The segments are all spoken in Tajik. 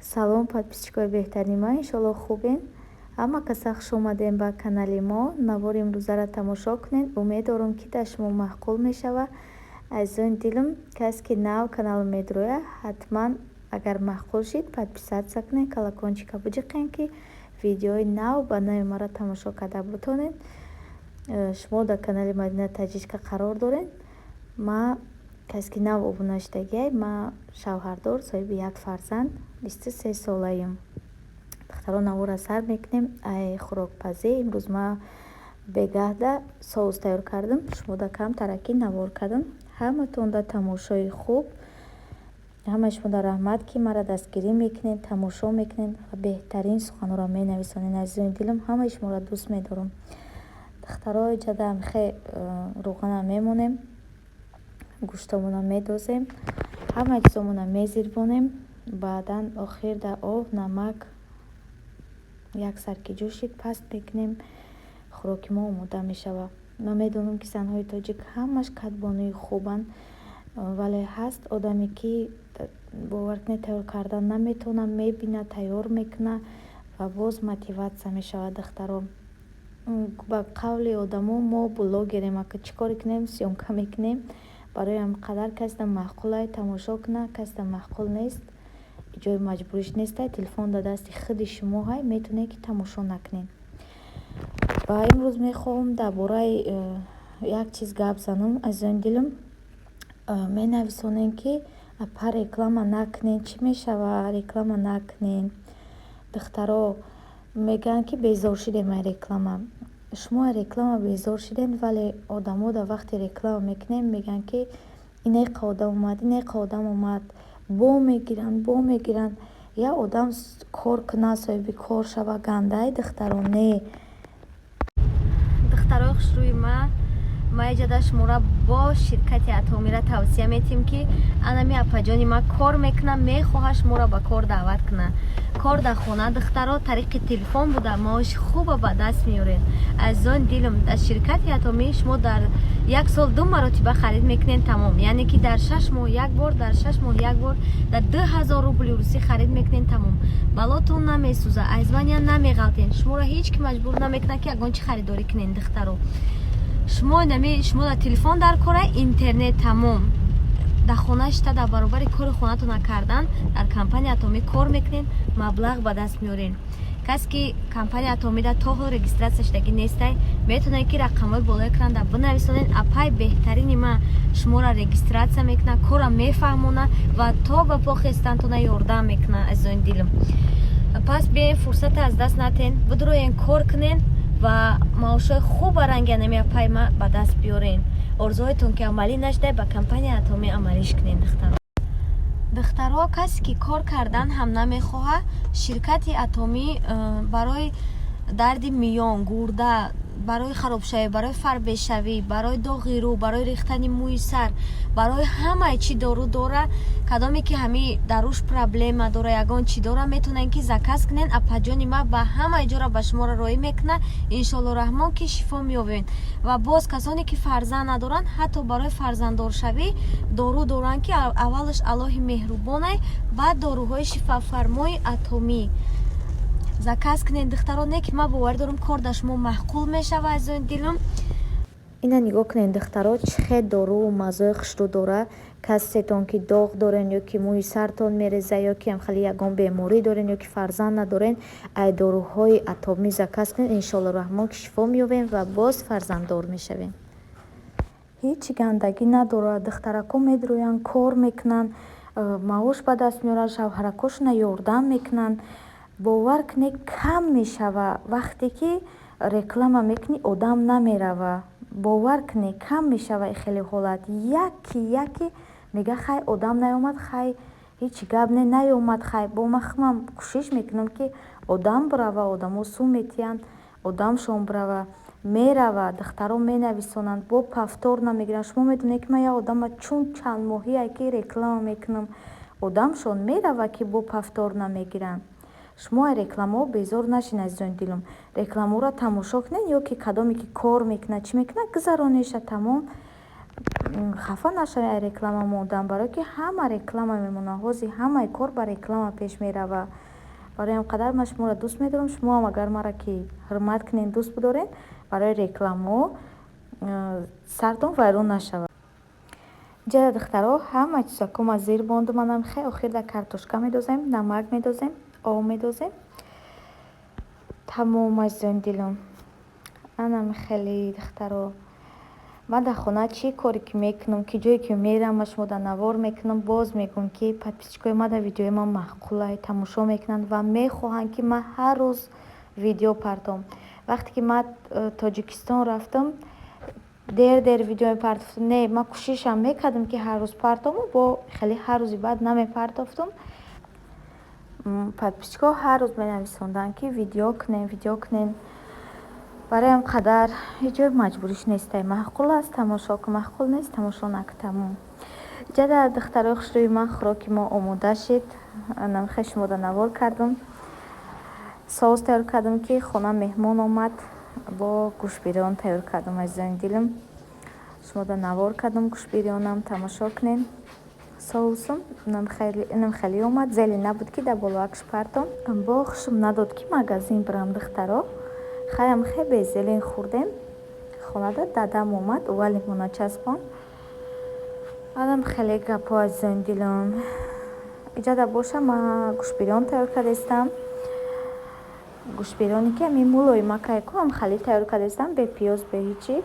Салом, подписчикои беҳтарини ман, иншоалло хубен. Ҳама каса хуш омадем ба канали мо. Навори имрӯзаро тамошо кунед. Умед дорам ки дар шумо маъқул мешава. Азизони дилам, касе ки нав канал медроя, ҳатман агар маъқул шид, подписатсия кунед, колокольчика биҷиқен ки видеои нав ба нави маро тамошо карда бутонед. Шумо дар канали Мадина Таҷичка қарор доред. Ма касе ки нав обуна шудагиай, ма шавҳардор, соҳиби як фарзанд, 23 солаам. Духтаро навора сар мекунем. Ай хӯрокпазӣ, имрӯз ма бегаҳда соус тайёр кардам. Шумода кам тараки навор кардам. Ҳаматон да тамошои хуб. Ҳамаи шумода раҳмат ки мара дастгирӣ мекунед, тамошо мекунед ва беҳтарин суханҳоро менависонед. Азизони дилам, ҳамаи шуморо дӯст медорам. духтаро иҷада амихе рӯғана мемонем, гӯштамона медозем, ҳамаи чизомона мезирбонем. Баъдан охир дар об, намак, як сарки ҷӯшид паст мекунем. хӯроки мо омода мешава. Ман медонам ки занҳои тоҷик ҳамаш кадбонии хубанд, вале ҳаст одаме ки бовар кунед тайёр кардан наметавона, мебина, тайёр мекуна ва боз мотиватсия мешавад. духтаро ба қавли одамо мо блогерем, ака чӣ коре кунем, сёмка мекунем. барои ҳамқадар касда маъқулай тамошо куна, касда маъқул нест, ҷои маҷбуриш нестай, телефон дар дасти худи шумо ҳай, метавонед ки тамошо накунед. ва имрӯз мехоҳам дар бораи як чиз гап занам. азизони дилам, менависонем ки апа реклама накунед, чӣ мешава, реклама накунед. духтаро мегӯянд ки безор шудем аз реклама. шумо аз реклама безор шудед, вале одамо дар вақти реклама мекунем мегӯянд ки инеқа одам омад, инеқа одам омад, бо мегиранд. як одам кор кунад, соҳиби кор шава, гандаи духтаро не. духтарои хушрӯи ма иҷада шуморо бо ширкати Атомира тавсия метим ки анами апаҷони ма кор мекуна, мехоҳад шуморо ба кор даъват куна. кор дар хона духтаро тариқи телефон буда маоши хуба ба даст меёред. азизони дилам, дар ширкати Атоми шумо дар як сол 2 маротиба харид мекунед тамом. яъне ки дар 6 моҳ як бор, дар 6 моҳ як бор, дар 2000 рубли русӣ харид мекунед тамом. балотон намесӯза, аз ваня намеғалтед. шуморо ҳеҷ ки маҷбур намекунад ки ягон чӣ харидорӣ кунед. духтаро шумо дар телефон дар кора, интернет тамом. дар хона шита дар баробари кори хонатона кардан дар компания Атоми кор мекунед, маблағ ба даст меёред. касе ки компания Атомида то ҳол регистратсия шудагӣ нестай, метавонед ки рақамҳои болои экран бинависонед. апай беҳтарини ма шуморо регистратсия мекуна, кора мефаҳмона ва то ба по хестантона ёрдам мекуна. азизони дилам, пас биёед фурсата аз даст натен, бидроен кор кунед ва маошҳои хуб ба ранги анами апай ма ба даст биёрен. орзуҳоятон ки амалӣ нашуда, ба компания Атоми амалиш кунед. духтаро касе ки кор кардан ҳам намехоҳад, ширкати Атоми барои дарди миён, гурда, барои харобшавӣ, барои фарбешавӣ, барои доғи рӯ, барои рехтани мӯи сар, барои ҳамаи чӣ дору дора. кадоме ки ҳами даруш проблема дора, ягон чӣ дора, метавонед ки заказ кунед. апаҷони ма ба ҳамаи ҷора ба шумо роӣ мекуна. иншоалло раҳмон ки шифо меёбед. ва боз касоне ки фарзанд надоранд, ҳатто барои фарзанддоршавӣ дору доранд ки аввалаш аллоҳи меҳрубонай, баъд доруҳои шифофармои Атоми заказ кунед. духтаро не ки ма боварӣ дорам кор дар шумо маъқул мешава. азизони дилам, ина нигоҳ кунед духтаро, чӣ хел дору мазои хушрӯ дора. касетон ки доғ дорен, ё ки мӯи сартон мереза, ё ки хеле ягон беморӣ дорен, ё ки фарзанд надорен, ай доруҳои Атоми заказ кунед. иншоалло раҳмон ки шифо меёбем ва боз фарзанддор мешавем. ҳеҷ гандагӣ надорад. духтарако медроянд, кор мекунанд, маош ба даст меёранд, шавҳаракошона ёрдам мекунанд. бовар кунед кам мешава. вақте ки реклама мекунӣ, одам намерава. бовар кунед кам мешава. хеле ҳолат яки мега хай одам наёмад, хай ҳеҷ гап наёмад, хай бо махмам кӯшиш мекунам ки одам бирава. одамо су метиянд, одамшон бирава, мерава. духтаро менависонанд, бо пафтор намегиранд. шумо медонед ки ман як одама чун чанд моҳие ки реклама мекунам, одамшон мерава ки бо пафтор намегиранд. шумо аз рекламаҳо безор нашин. азизони дилам, рекламаҳоро тамошо кунед, ё ки кадоме ки кор мекунад, чӣ мекунад, гузаронеша тамом. хафа нашавед реклама мондан, барое ки ҳама реклама мемона, ҳози ҳамаи кор ба реклама пеш мерава. барои ҳам қадар ман шуморо дӯст медорам. Шумоам агар маро ки ҳурмат кунед, дӯст бидоред, барои рекламаҳо сартон вайрон нашавад. ҷада духтаро ҳама чизако ма зир бонду манам хе охир да картошка медозем, намак медозем, об медозем. тамом азизони дилам. анам хеле духтаро ман дар хона чӣ коре ки мекунам, ки ҷое ки мерам ва шумо дар навор мекунам, боз мегӯям ки подписчикои ман дар видеои ман маъқулай тамошо мекунанд ва мехоҳанд ки ман ҳар рӯз видео партом. вақте ки ман тоҷикистон рафтам, дер видео мепартофтам. Не, ман кӯшишам мекардам ки ҳар рӯз партом, бо хеле ҳар рӯзи баъд намепартофтам. подписчикоҳо ҳар рӯз менависонданд ки видео кунем. бароям қадар ҳеҷ ҷои маҷбуриш нестай. маъқул аст тамошо кун, маъқул нест тамошо накун. тамом. ҷада духтарои хушрӯи ман, хӯроки мо омода шид. намехоҳ шуморо навор кардам. соус тайёр кардам ки хона меҳмон омад, бо гӯшбирён тайёр кардам. азизони дилам, шуморо навор кардам гӯшбирёнам, тамошо кунед. соусам инам хеле омад, зеле набуд ки дар болоакш партом. бо хушум надод ки магазин бирам духтаро. хаям хе бе зелен хӯрдем. хонада дадам омад, вале мо начаспон. анам хеле гапо азизони дилам. иҷода боша, ман гӯшбирён тайёр кардастам. гӯшбирёне ки ами мулои макайку ам хали тайёр кардастам, бе пиёз, бе ҳичи.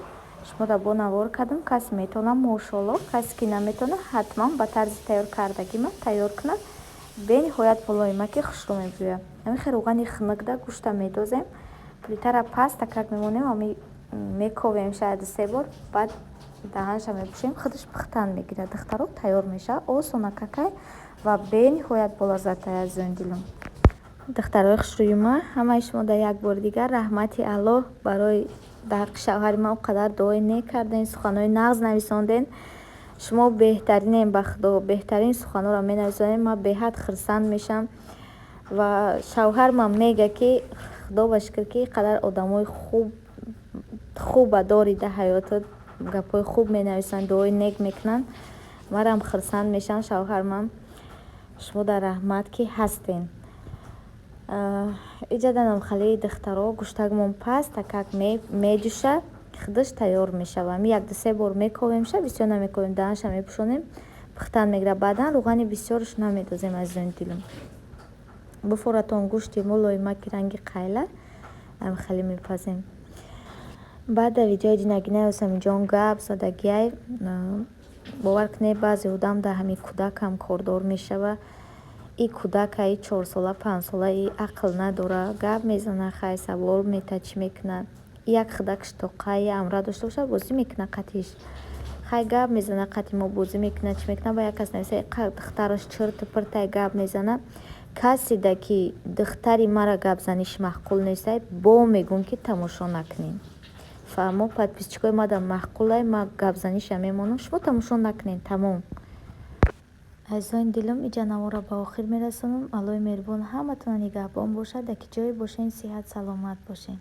шуморо бо навор кардам. касе метавона мошоалло, касе ки наметавона ҳатман ба тарзи тайёр кардаги ман тайёр кунад. бениҳоят мулои маки хушрӯ мебиёяд. ами хе рӯғани хунукда гӯшта медозем, плитара паст как мемонем, ами мековем шаяд 3 бор, баъд даҳанша мепӯшем, худаш пухтан мегирад. духтаро тайёр мешавад, осона какай ва бениҳоят болаззатай азизони дилам. духтарои хушрӯи ман, ҳамаи шумо дар як бори дигар раҳмати аллоҳ барои дар ҳаққи шавҳари ман қадар дуои нек карден, суханои нағз нависонден. шумо беҳтаринем ба худо, беҳтарин суханоро менависонед. ман беҳад хурсанд мешам ва шавҳар ман мега ки худо ба шукр ки қадар одамои хуба дори дар ҳаётат, гапои хуб менависанд, дуои нек мекунанд. манам хурсанд мешавам шавҳар ман. шумо дар раҳмат ки ҳастен. иҷаданам хали духтаро гӯштагмон паст, такак медӯша, худаш тайёр мешава. ами 1-2 бор мековемша, бисёр намековем, даҳанша мепӯшонем, пухтан мегирад. баъдан рӯғани бисёрш намедозем азизони дилам. буфоратон гӯшти мулои маки ранги қайла ам хеле мепазем. баъд дар видеои динагина осамиҷон гап задагиай бовар кунед, баъзе одам дар ҳамин кӯдакам кордор мешава. и кӯдака, и 4 сола 5 сола, и ақл надора, гап мезана, хай савол мета чӣ мекуна. як хӯдакш тоқаи амра дошта боша, бозӣ мекуна қатиш. хай гап мезана, қати мо бозӣ мекуна, чӣ мекуна. ба як кас нависа, духтараш чирту пиртай гап мезана. касе да ки духтари мара гапзаниш маъқул нестай, бо мегӯм ки тамошо накунем. фаҳмо подписчикои мада маъқулай, ма гапзаниша мемонам, шумо тамошо накунем. тамом. азизони дилам, иҷа наморо ба охир мерасонам. аллои меҳрубон ҳаматона нигаҳбон бошад. дар ки ҷое бошен, сиҳат саломат бошен.